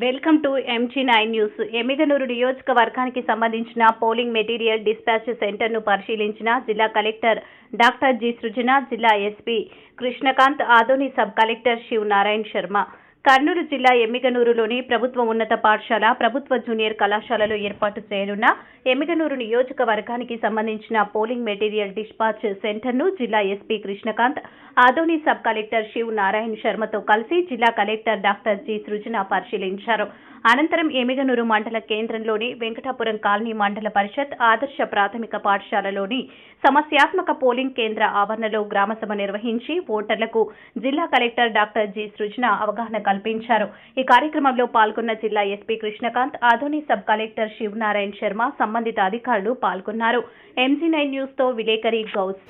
Welcome to MG9 news. Emmiganur నియోజకవర్గానికి సంబంధించిన polling material dispatch సెంటర్ను పరిశీలించిన జిల్లా కలెక్టర్ డాక్టర్ జి సృజన, జిల్లా SP Krishnakanth, Adoni sub collector Shiv Narayan Sharma. Kurnool జిల్లా ఎమ్మిగనూరులోని ప్రభుత్వ ఉన్నత పాఠశాల, ప్రభుత్వ జూనియర్ కళాశాలలో ఏర్పాటు చేయనున్న ఎమ్మిగనూరు నియోజకవర్గానికి సంబంధించిన పోలింగ్ మెటీరియల్ డిస్పాచ్ సెంటర్ను జిల్లా SP Krishnakanth, Adoni sub collector Shiv Narayan శర్మతో కలిసి జిల్లా కలెక్టర్ డాక్టర్ జి సృజన పరిశీలించారు. అనంతరం ఎమ్మిగనూరు మండల కేంద్రంలోని వెంకటాపురం కాలనీ మండల పరిషత్ ఆదర్శ ప్రాథమిక పాఠశాలలోని సమస్యాత్మక పోలింగ్ కేంద్ర ఆవరణలో గ్రామసభ నిర్వహించి ఓటర్లకు జిల్లా కలెక్టర్ డాక్టర్ జి సృజన అవగాహన కల్పించారు. ఈ కార్యక్రమంలో పాల్గొన్న జిల్లా SP Krishnakanth, Adoni sub collector Shiv Narayan Sharma, సంబంధిత అధికారులు పాల్గొన్నారు. MG9 న్యూస్ తో విలేకరి గౌస్.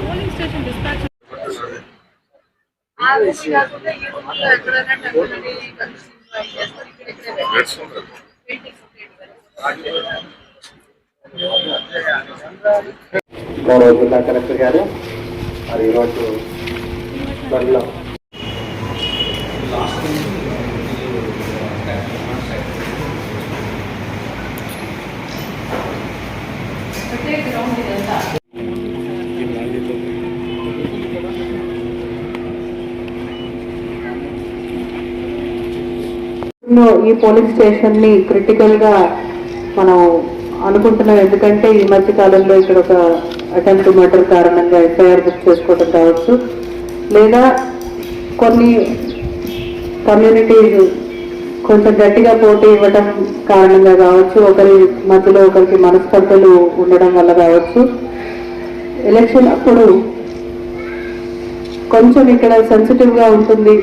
పోలింగ్ స్టేషన్ డిస్పాచ్ గౌరవ జిల్లా కలెక్టర్ గారు మరి ఈరోజు బండ్లో ఈ పోలింగ్ స్టేషన్ ని క్రిటికల్ గా మనం అనుకుంటున్నాం. ఎందుకంటే ఈ మధ్య కాలంలో ఇక్కడ ఒక అటెంప్ట్ మర్డర్ కారణంగా FIR బుక్ చేసుకోవడం కావచ్చు, లేదా కొన్ని కమ్యూనిటీస్ కొంచెం గట్టిగా పోటీ ఇవ్వడం కారణంగా కావచ్చు, ఒకరి మధ్యలో ఒకరికి మనస్పర్ధలు ఉండడం వల్ల కావచ్చు, ఎలక్షన్ అప్పుడు కొంచెం ఇక్కడ సెన్సిటివ్ గా ఉంటుంది,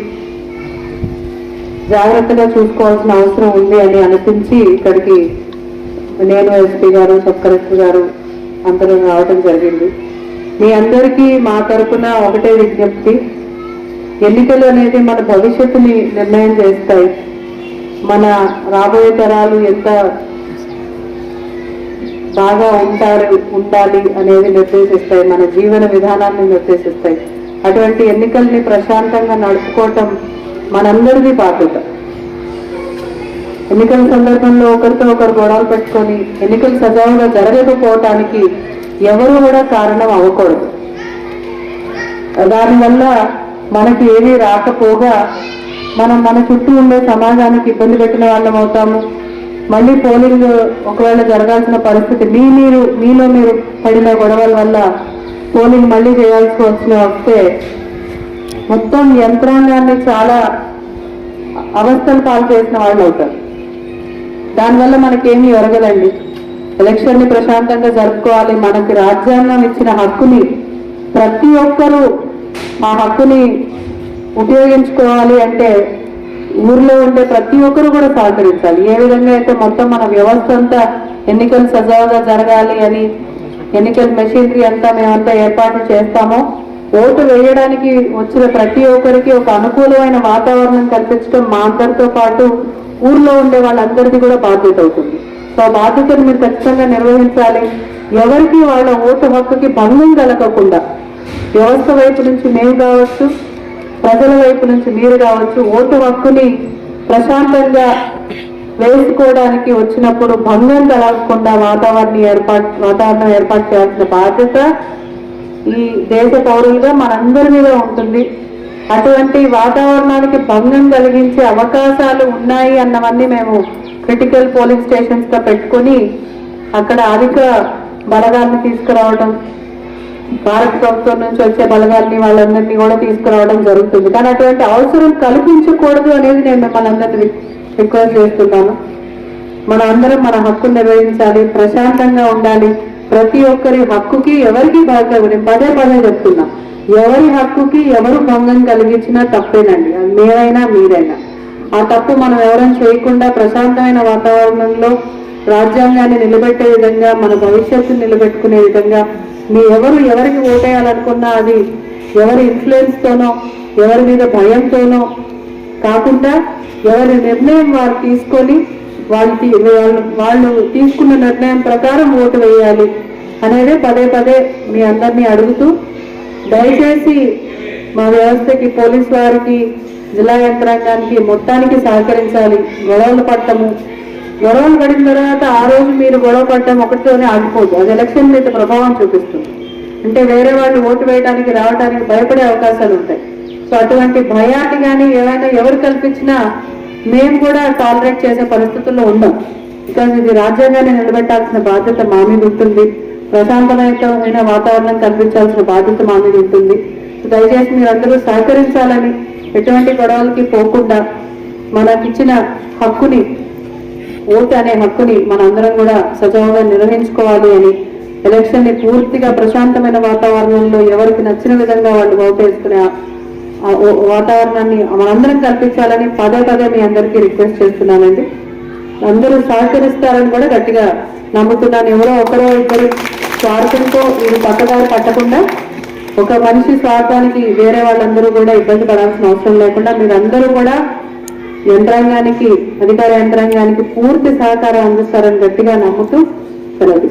జాగ్రత్తగా చూసుకోవాల్సిన అవసరం ఉంది అని అనిపించి ఇక్కడికి నేను, ఎస్పీ గారు, సబ్ కలెక్టర్ గారు అందరూ రావడం జరిగింది. మీ అందరికీ మా తరఫున ఒకటే విజ్ఞప్తి, ఎన్నికలు అనేది మన భవిష్యత్తుని నిర్ణయం చేస్తాయి. మన రాబోయే తరాలు ఎంత బాగా ఉండాలి అనేది నిర్దేశిస్తాయి, మన జీవన విధానాన్ని నిర్దేశిస్తాయి. అటువంటి ఎన్నికల్ని ప్రశాంతంగా నడుపుకోవటం మనందరిది బాధ్యత. ఎన్నికల సందర్భంలో ఒకరితో ఒకరు గొడవలు పెట్టుకొని ఎన్నికలు సజావుగా జరగకపోవటానికి ఎవరు కూడా కారణం అవ్వకూడదు. దానివల్ల మనకి ఏమీ రాకపోగా మనం మన చుట్టూ ఉండే సమాజానికి ఇబ్బంది పెట్టిన వాళ్ళం అవుతాము. మళ్ళీ పోలింగ్ ఒకవేళ జరగాల్సిన పరిస్థితి మీలో మీరు పడిన గొడవల వల్ల పోలింగ్ మళ్ళీ చేయాల్సి వస్తే మొత్తం యంత్రాంగాన్ని చాలా అవస్థలు పాలు చేసిన వాళ్ళు అవుతారు. దానివల్ల మనకేమీ ఒరగదండి. ఎలక్షన్ ని ప్రశాంతంగా జరుపుకోవాలి. మనకి రాజ్యాంగం ఇచ్చిన హక్కుని ప్రతి ఒక్కరూ ఆ హక్కుని ఉపయోగించుకోవాలి అంటే ఊర్లో ఉండే ప్రతి ఒక్కరు కూడా సహకరించాలి. ఏ విధంగా అయితే మొత్తం మన వ్యవస్థ అంతా ఎన్నికలు సజావుగా జరగాలి అని ఎన్నికల మెషినరీ అంతా మేమంతా ఏర్పాటు చేస్తామో, ఓటు వేయడానికి వచ్చిన ప్రతి ఒక్కరికి ఒక అనుకూలమైన వాతావరణం కల్పించడం మా అందరితో పాటు ఊర్లో ఉండే వాళ్ళందరికీ కూడా బాధ్యత అవుతుంది. సో ఆ బాధ్యతను మీరు ఖచ్చితంగా నిర్వహించాలి. ఎవరికి వాళ్ళ ఓటు హక్కుకి భంగం కలగకుండా వ్యవస్థ వైపు నుంచి మేము కావచ్చు, ప్రజల వైపు నుంచి మీరు కావచ్చు, ఓటు హక్కుని ప్రశాంతంగా వేసుకోవడానికి వచ్చినప్పుడు భంగం కలగకుండా వాతావరణం ఏర్పాటు చేయాల్సిన బాధ్యత ఈ దేశ పౌరులుగా మనందరి మీద ఉంటుంది. అటువంటి వాతావరణానికి భంగం కలిగించే అవకాశాలు ఉన్నాయి అన్నవన్నీ మేము క్రిటికల్ పోలింగ్ స్టేషన్స్ గా పెట్టుకొని అక్కడ అధిక బలగాల్ని తీసుకురావడం, భారత ప్రభుత్వం నుంచి వచ్చే బలగాల్ని వాళ్ళందరినీ కూడా తీసుకురావడం జరుగుతుంది. కానీ అటువంటి అవసరం కల్పించకూడదు అనేది నేను మిమ్మల్ని అందరినీ రిక్వెస్ట్ చేస్తున్నాను. మన అందరం మన హక్కును నిర్వహించాలి, ప్రశాంతంగా ఉండాలి. ప్రతి ఒక్కరి హక్కుకి ఎవరికి నేను పదే చెప్తున్నా, ఎవరి హక్కుకి ఎవరు భంగం కలిగించినా తప్పేనండి. అది మేమైనా మీరైనా ఆ తప్పు మనం ఎవరైనా చేయకుండా ప్రశాంతమైన వాతావరణంలో రాజ్యాంగాన్ని నిలబెట్టే విధంగా, మన భవిష్యత్తును నిలబెట్టుకునే విధంగా ఎవరికి ఓటేయాలనుకున్నా అది ఎవరి ఇన్ఫ్లుయెన్స్ తోనో ఎవరి మీద భయంతోనో కాకుండా ఎవరి నిర్ణయం వారు తీసుకొని వాళ్ళు తీసుకున్న నిర్ణయం ప్రకారం ఓటు వేయాలి అనేది పదే పదే మీ అందరినీ అడుగుతూ, దయచేసి మా వ్యవస్థకి, పోలీస్ వారికి, జిల్లా యంత్రాంగానికి మొత్తానికి సహకరించాలి. గొడవలు పడిన తర్వాత ఆ రోజు మీరు గొడవ పడటం ఒకటితోనే ఆగిపోదు, అది ఎలక్షన్ మీద ప్రభావం చూపిస్తుంది. అంటే వేరే వాళ్ళు ఓటు వేయడానికి రావడానికి భయపడే అవకాశాలు ఉంటాయి. సో అటువంటి భయాన్ని కానీ ఏమైనా ఎవరు కల్పించినా మేము కూడా టాలరేట్ చేసే పరిస్థితుల్లో ఉండం. బికాజ్ ఇది రాజ్యాంగాన్ని నిలబెట్టాల్సిన బాధ్యత మా మీద ఉంటుంది, ప్రశాంతమైన వాతావరణం కల్పించాల్సిన బాధ్యత మా మీద ఉంటుంది. దయచేసి మీరందరూ సహకరించాలని, ఎటువంటి గొడవలకి పోకుండా మనకిచ్చిన హక్కుని, ఓటు అనే హక్కుని మనందరం కూడా సజావుగా నిర్వహించుకోవాలి అని, ఎలక్షన్ ని పూర్తిగా ప్రశాంతమైన వాతావరణంలో ఎవరికి నచ్చిన విధంగా వాళ్ళు ఓటు వేసుకునే వాతావరణాన్ని మనందరం కల్పించాలని పదే పదే మీ అందరికీ రిక్వెస్ట్ చేస్తున్నానండి. అందరూ సహకరిస్తారని కూడా గట్టిగా నమ్ముతున్నాను. ఎవరో ఒకరో ఇద్దరు స్వార్థంతో ఇది పక్కదారి పట్టకుండా, ఒక మనిషి స్వార్థానికి వేరే వాళ్ళందరూ కూడా ఇబ్బంది పడాల్సిన అవసరం లేకుండా మీరందరూ కూడా యంత్రాంగానికి, అధికార యంత్రాంగానికి పూర్తి సహకారం అందిస్తారని గట్టిగా నమ్ముతూ సెలవు.